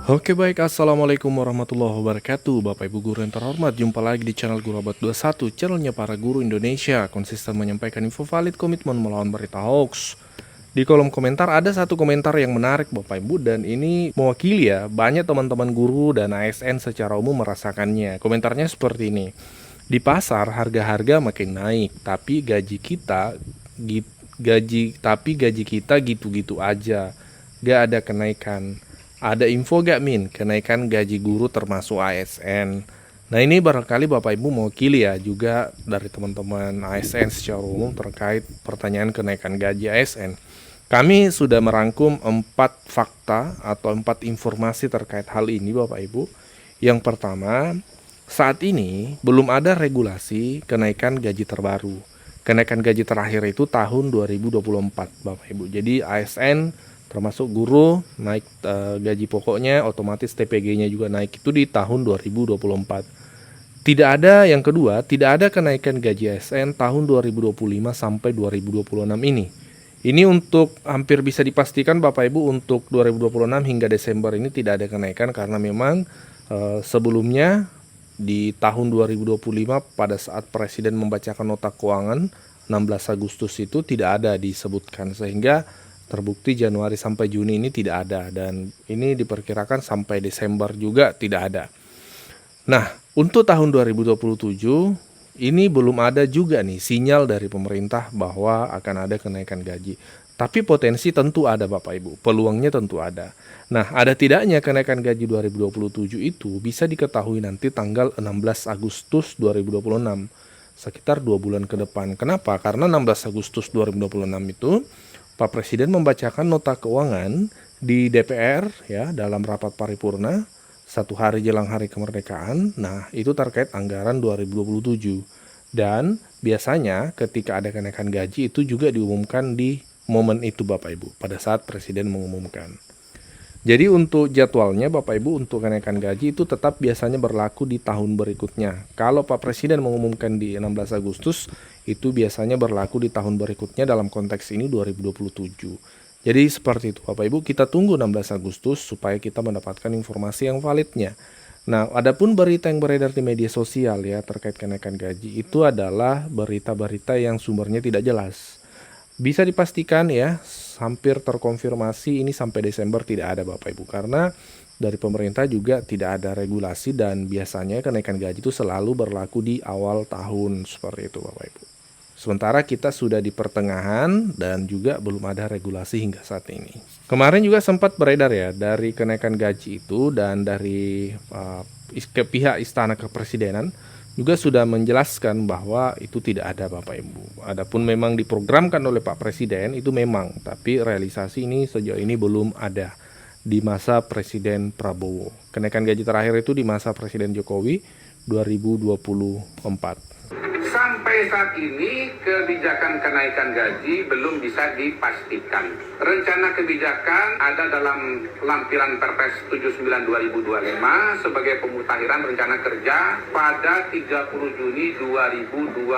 Oke baik, Assalamualaikum warahmatullahi wabarakatuh. Bapak Ibu guru yang terhormat, jumpa lagi di channel Guru Abad 21, channelnya para guru Indonesia, konsisten menyampaikan info valid, komitmen melawan berita hoax. Di kolom komentar ada satu komentar yang menarik Bapak Ibu, dan ini mewakili ya, banyak teman-teman guru dan ASN secara umum merasakannya. Komentarnya seperti ini. Di pasar harga-harga makin naik, tapi gaji kita gitu-gitu aja. Gak ada kenaikan. Ada info gak Min, kenaikan gaji guru termasuk ASN? Nah ini barangkali Bapak Ibu mewakili ya juga dari teman-teman ASN secara umum terkait pertanyaan kenaikan gaji ASN. Kami sudah merangkum 4 fakta atau 4 informasi terkait hal ini Bapak Ibu. Yang pertama, saat ini belum ada regulasi kenaikan gaji terbaru. Kenaikan gaji terakhir itu tahun 2024 Bapak Ibu. Jadi ASN termasuk guru naik gaji pokoknya, otomatis TPG-nya juga naik itu di tahun 2024. Tidak ada yang kedua, tidak ada kenaikan gaji ASN tahun 2025 sampai 2026 ini. Ini untuk hampir bisa dipastikan Bapak Ibu untuk 2026 hingga Desember ini tidak ada kenaikan karena memang sebelumnya di tahun 2025 pada saat Presiden membacakan nota keuangan 16 Agustus itu tidak ada disebutkan sehingga terbukti Januari sampai Juni ini tidak ada dan ini diperkirakan sampai Desember juga tidak ada. Nah, untuk tahun 2027 ini belum ada juga nih sinyal dari pemerintah bahwa akan ada kenaikan gaji. Tapi potensi tentu ada Bapak Ibu, peluangnya tentu ada. Nah, ada tidaknya kenaikan gaji 2027 itu bisa diketahui nanti tanggal 16 Agustus 2026, sekitar 2 bulan ke depan. Kenapa? Karena 16 Agustus 2026 itu Pak Presiden membacakan nota keuangan di DPR ya dalam rapat paripurna 1 hari jelang hari kemerdekaan. Nah, itu terkait anggaran 2027. Dan biasanya ketika ada kenaikan gaji itu juga diumumkan di momen itu Bapak Ibu pada saat Presiden mengumumkan. Jadi untuk jadwalnya Bapak Ibu untuk kenaikan gaji itu tetap biasanya berlaku di tahun berikutnya. Kalau Pak Presiden mengumumkan di 16 Agustus itu biasanya berlaku di tahun berikutnya dalam konteks ini 2027. Jadi seperti itu Bapak Ibu, kita tunggu 16 Agustus supaya kita mendapatkan informasi yang validnya. Nah, adapun berita yang beredar di media sosial ya terkait kenaikan gaji itu adalah berita-berita yang sumbernya tidak jelas. Bisa dipastikan ya, hampir terkonfirmasi ini sampai Desember tidak ada Bapak Ibu. Karena dari pemerintah juga tidak ada regulasi dan biasanya kenaikan gaji itu selalu berlaku di awal tahun seperti itu Bapak Ibu. Sementara kita sudah di pertengahan dan juga belum ada regulasi hingga saat ini. Kemarin juga sempat beredar ya dari kenaikan gaji itu dan dari pihak Istana Kepresidenan juga sudah menjelaskan bahwa itu tidak ada Bapak Ibu. Adapun memang diprogramkan oleh Pak Presiden itu memang, tapi realisasi ini sejauh ini belum ada di masa Presiden Prabowo. Kenaikan gaji terakhir itu di masa Presiden Jokowi 2024. Sampai saat ini kebijakan kenaikan gaji belum bisa dipastikan. Rencana kebijakan ada dalam lampiran Perpres 79 2025 sebagai pemutakhiran rencana kerja pada 30 Juni 2025.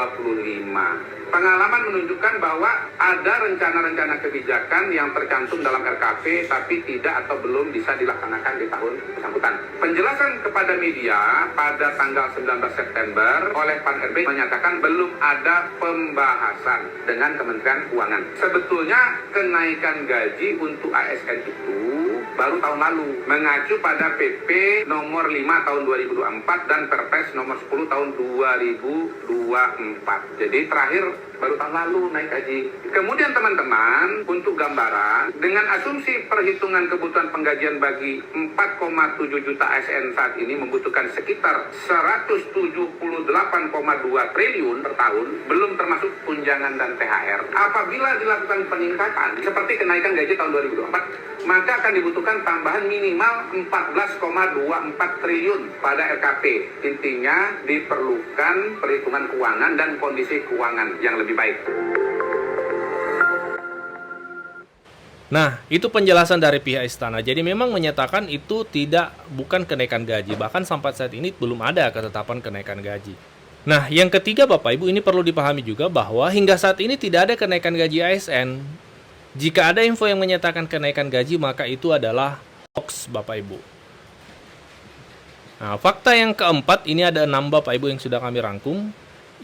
Pengalaman menunjukkan bahwa ada rencana-rencana kebijakan yang tercantum dalam RKP tapi tidak atau belum bisa dilaksanakan di tahun bersangkutan. Penjelasan kepada media pada tanggal 19 September oleh Pan RB menyatakan belum ada pembahasan dengan Kementerian Keuangan. Sebetulnya kenaikan gaji untuk ASN itu baru tahun lalu mengacu pada PP nomor 5 tahun 2024 dan Perpres nomor 10 tahun 2024. Jadi terakhir baru tahun lalu naik gaji. Kemudian teman-teman, untuk gambaran, dengan asumsi perhitungan kebutuhan penggajian bagi 4,7 juta ASN saat ini membutuhkan sekitar 178,2 triliun per tahun, belum termasuk tunjangan dan THR. Apabila dilakukan peningkatan seperti kenaikan gaji tahun 2024, maka akan dibutuhkan tambahan minimal 14,24 triliun pada RKP. Intinya diperlukan perhitungan keuangan dan kondisi keuangan yang lebih baik. Nah, itu penjelasan dari pihak istana. Jadi memang menyatakan itu bukan kenaikan gaji. Bahkan sampai saat ini belum ada ketetapan kenaikan gaji. Nah, yang ketiga Bapak Ibu, ini perlu dipahami juga bahwa hingga saat ini tidak ada kenaikan gaji ASN. Jika ada info yang menyatakan kenaikan gaji, maka itu adalah hoax Bapak Ibu. Nah, fakta yang keempat, ini ada 6 Bapak Ibu yang sudah kami rangkum.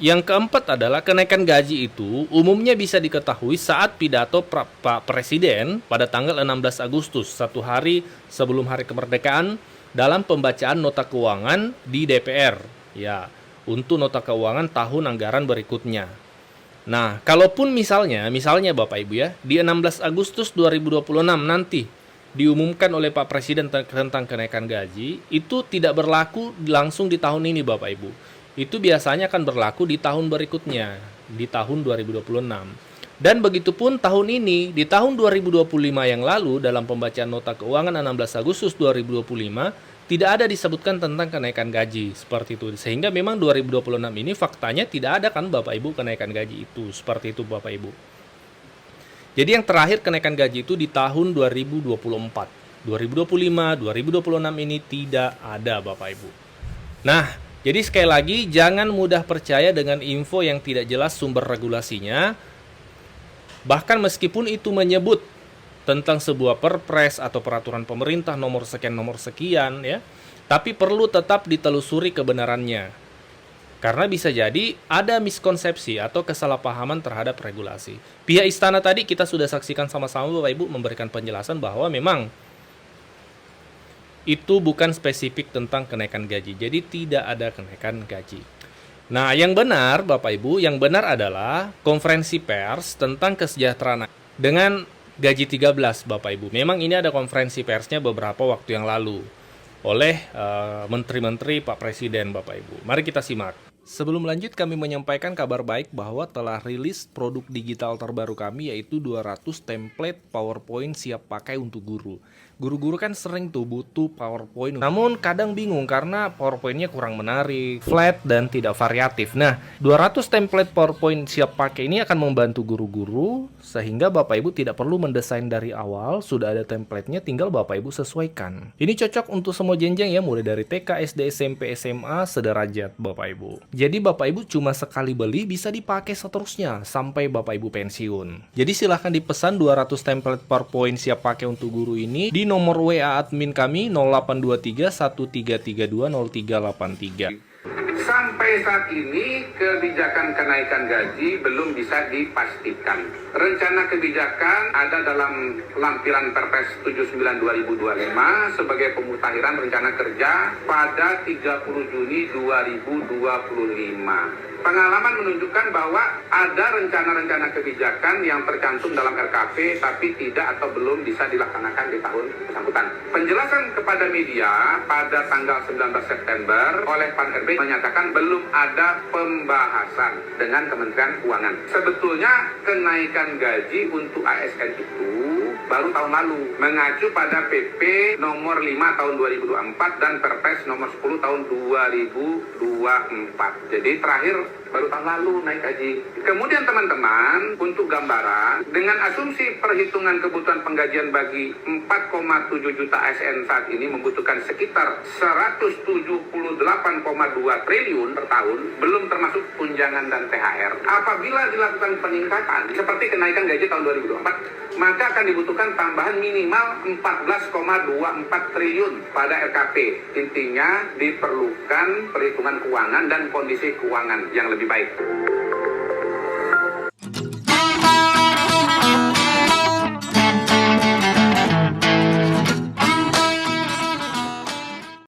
Yang keempat adalah kenaikan gaji itu umumnya bisa diketahui saat pidato Pak Presiden pada tanggal 16 Agustus, 1 hari sebelum hari kemerdekaan, dalam pembacaan nota keuangan di DPR. Ya, untuk nota keuangan tahun anggaran berikutnya. Nah, kalaupun misalnya Bapak Ibu ya, di 16 Agustus 2026 nanti diumumkan oleh Pak Presiden tentang kenaikan gaji, itu tidak berlaku langsung di tahun ini Bapak Ibu. Itu biasanya akan berlaku di tahun berikutnya, di tahun 2026. Dan begitupun tahun ini, di tahun 2025 yang lalu, dalam pembacaan nota keuangan 16 Agustus 2025, tidak ada disebutkan tentang kenaikan gaji, seperti itu. Sehingga memang 2026 ini faktanya tidak ada kan Bapak Ibu kenaikan gaji itu, seperti itu Bapak Ibu. Jadi yang terakhir kenaikan gaji itu di tahun 2024. 2025, 2026 ini tidak ada Bapak Ibu. Nah, jadi sekali lagi jangan mudah percaya dengan info yang tidak jelas sumber regulasinya. Bahkan meskipun itu menyebut tentang sebuah perpres atau peraturan pemerintah nomor sekian ya, tapi perlu tetap ditelusuri kebenarannya. Karena bisa jadi ada miskonsepsi atau kesalahpahaman terhadap regulasi. Pihak istana tadi kita sudah saksikan sama-sama Bapak Ibu memberikan penjelasan bahwa memang itu bukan spesifik tentang kenaikan gaji. Jadi tidak ada kenaikan gaji. Nah, yang benar Bapak Ibu, yang benar adalah konferensi pers tentang kesejahteraan dengan gaji 13 Bapak Ibu. Memang ini ada konferensi persnya beberapa waktu yang lalu oleh menteri-menteri Pak Presiden Bapak Ibu. Mari kita simak. Sebelum lanjut kami menyampaikan kabar baik bahwa telah rilis produk digital terbaru kami yaitu 200 template PowerPoint siap pakai untuk guru. Guru-guru kan sering tuh butuh PowerPoint, namun kadang bingung karena PowerPoint-nya kurang menarik, flat, dan tidak variatif. Nah, 200 template PowerPoint siap pakai ini akan membantu guru-guru sehingga Bapak Ibu tidak perlu mendesain dari awal, sudah ada template-nya, tinggal Bapak Ibu sesuaikan. Ini cocok untuk semua jenjang ya, mulai dari TK, SD, SMP, SMA, sederajat Bapak Ibu. Jadi Bapak Ibu cuma sekali beli bisa dipakai seterusnya sampai Bapak Ibu pensiun. Jadi silahkan dipesan 200 template PowerPoint siap pakai untuk guru ini di nomor WA admin kami 0823 1332 0383. Sampai saat ini kebijakan kenaikan gaji belum bisa dipastikan. Rencana kebijakan ada dalam lampiran Perpres 79 2025 sebagai pemutakhiran rencana kerja pada 30 Juni 2025. Pengalaman menunjukkan bahwa ada rencana-rencana kebijakan yang tercantum dalam RKP tapi tidak atau belum bisa dilaksanakan di tahun bersangkutan. Penjelasan kepada media pada tanggal 19 September oleh Pan RB menyatakan belum ada pembahasan dengan Kementerian Keuangan. Sebetulnya kenaikan gaji untuk ASN itu baru tahun lalu, mengacu pada PP nomor 5 tahun 2024 dan Perpres nomor 10 tahun 2024. Jadi terakhir baru tahun lalu naik gaji. Kemudian teman-teman, untuk gambaran, dengan asumsi perhitungan kebutuhan penggajian bagi 4,7 juta ASN saat ini membutuhkan sekitar 178,2 triliun per tahun, belum termasuk tunjangan dan THR. Apabila dilakukan peningkatan seperti kenaikan gaji tahun 2024, maka akan dibutuhkan tambahan minimal 14,24 triliun pada RKP. Intinya diperlukan perhitungan keuangan dan kondisi keuangan yang lebih baik.